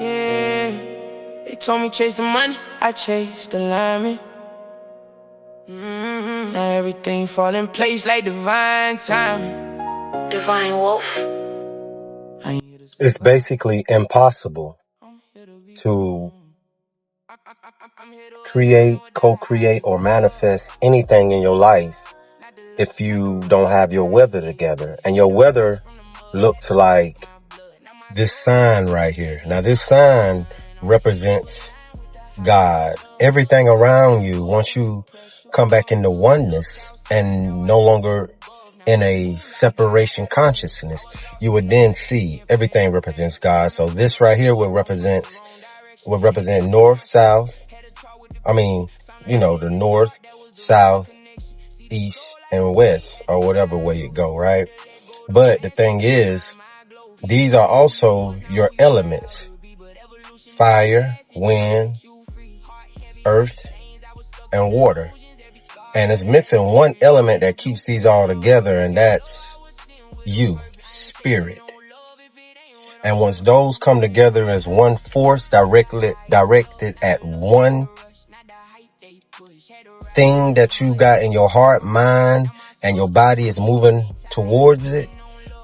Yeah, they told me chase the money, I chased the alignment. Now everything fall in place like divine timing. Divine Wolf. It's basically impossible to create, co-create, or manifest anything in your life if you don't have your weather together. And your weather looks like this sign right here. Now this sign represents God. Everything around you, once you come back into oneness and no longer in a separation consciousness, you would then see everything represents God. So this right here would represent north, south. The north, south, east, and west, or whatever way it go, right? But the thing is, these are also your elements: fire, wind, earth, and water. And it's missing one element that keeps these all together, and that's you, spirit. And once those come together as one force directed at one thing that you got in your heart, mind, and your body is moving towards it,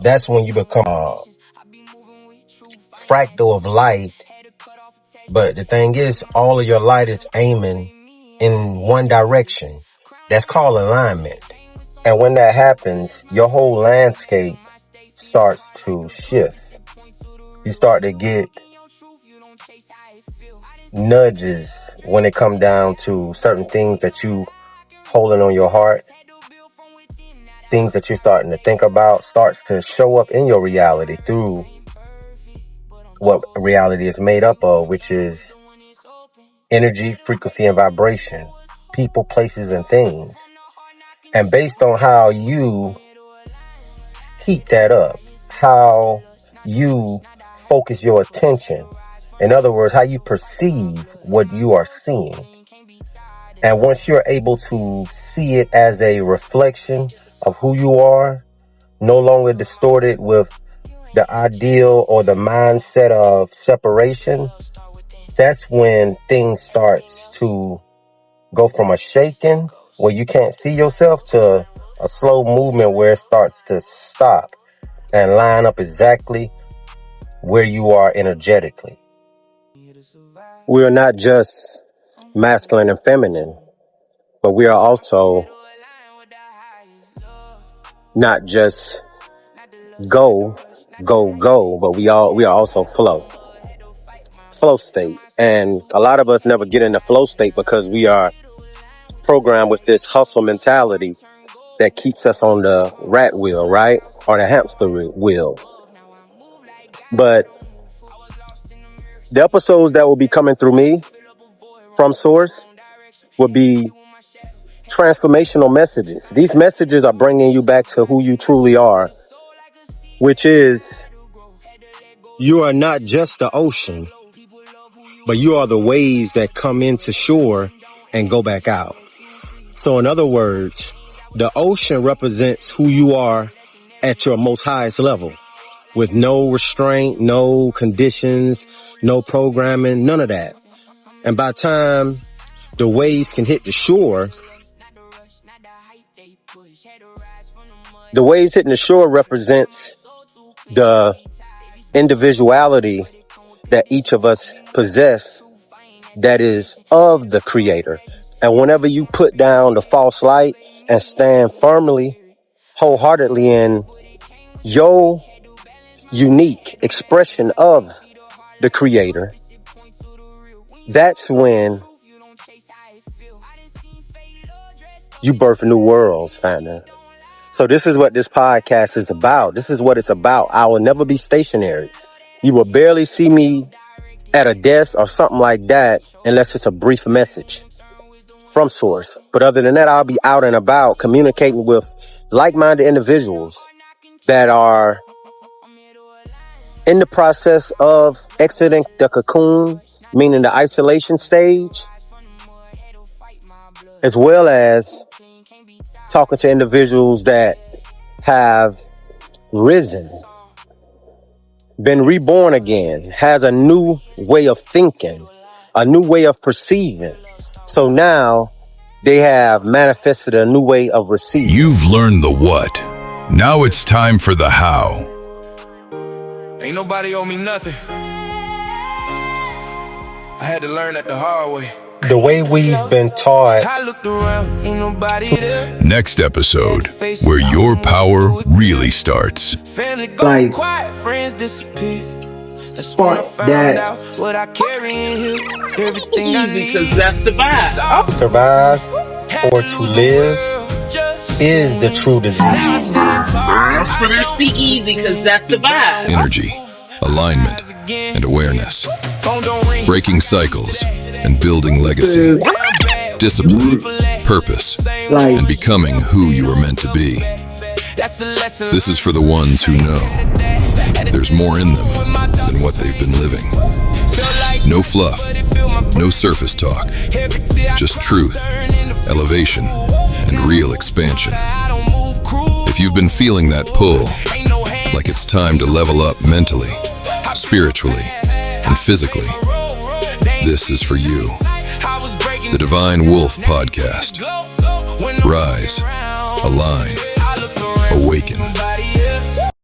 that's when you become a fractal of light. But the thing is, all of your light is aiming in one direction. That's called alignment. And when that happens, your whole landscape starts to shift. You start to get nudges when it comes down to certain things that you holding on your heart. Things that you're starting to think about starts to show up in your reality through what reality is made up of, which is energy, frequency, and vibration, people, places, and things. And based on how you keep that up, how you focus your attention, in other words, how you perceive what you are seeing. And once you're able to see it as a reflection of who you are, no longer distorted with the ideal or the mindset of separation, that's when things starts to go from a shaking where you can't see yourself to a slow movement where it starts to stop and line up exactly where you are energetically. We are not just masculine and feminine, but we are also not just go, go, but we are also flow state. And a lot of us never get in the flow state because we are programmed with this hustle mentality that keeps us on the rat wheel, right? Or the hamster wheel. But the episodes that will be coming through me from Source will be transformational messages. These messages are bringing you back to who you truly are, which is you are not just the ocean, but you are the waves that come into shore and go back out. So in other words, the ocean represents who you are at your most highest level, with no restraint, no conditions, no programming, none of that. And by the time the waves can hit the shore, the waves hitting the shore represents the individuality that each of us possess that is of the creator. And whenever you put down the false light and stand firmly, wholeheartedly in your unique expression of the creator, that's when you birth new worlds, Fana. So this is what this podcast is about. This is what it's about. I will never be stationary. You will barely see me at a desk or something like that unless it's a brief message from Source. But other than that, I'll be out and about communicating with like-minded individuals that are in the process of exiting the cocoon, meaning the isolation stage, as well as talking to individuals that have risen, been reborn again, has a new way of thinking, a new way of perceiving. So now they have manifested a new way of receiving. You've learned the what. Now it's time for the how. Ain't nobody owe me nothing. I had to learn that the hard way. The way we've been taught. I looked around, ain't nobody there. Next episode, where your power really starts. Family go Like, quiet, friends disappear. That's spark when I found that. out what I carry in here. Everything I Easy, need. because that's the vibe. Oh. Survive or to live is the true disease. For their speakeasy, because that's the vibe. Energy, alignment, and awareness. Breaking cycles and building legacy. Discipline, purpose, Like, and becoming who you were meant to be. This is for the ones who know there's more in them than what they've been living. No fluff, no surface talk, just truth, elevation, and real expansion. If you've been feeling that pull, like it's time to level up mentally, spiritually, and physically, this is for you. The Divine Wolf Podcast. Rise, align, awaken.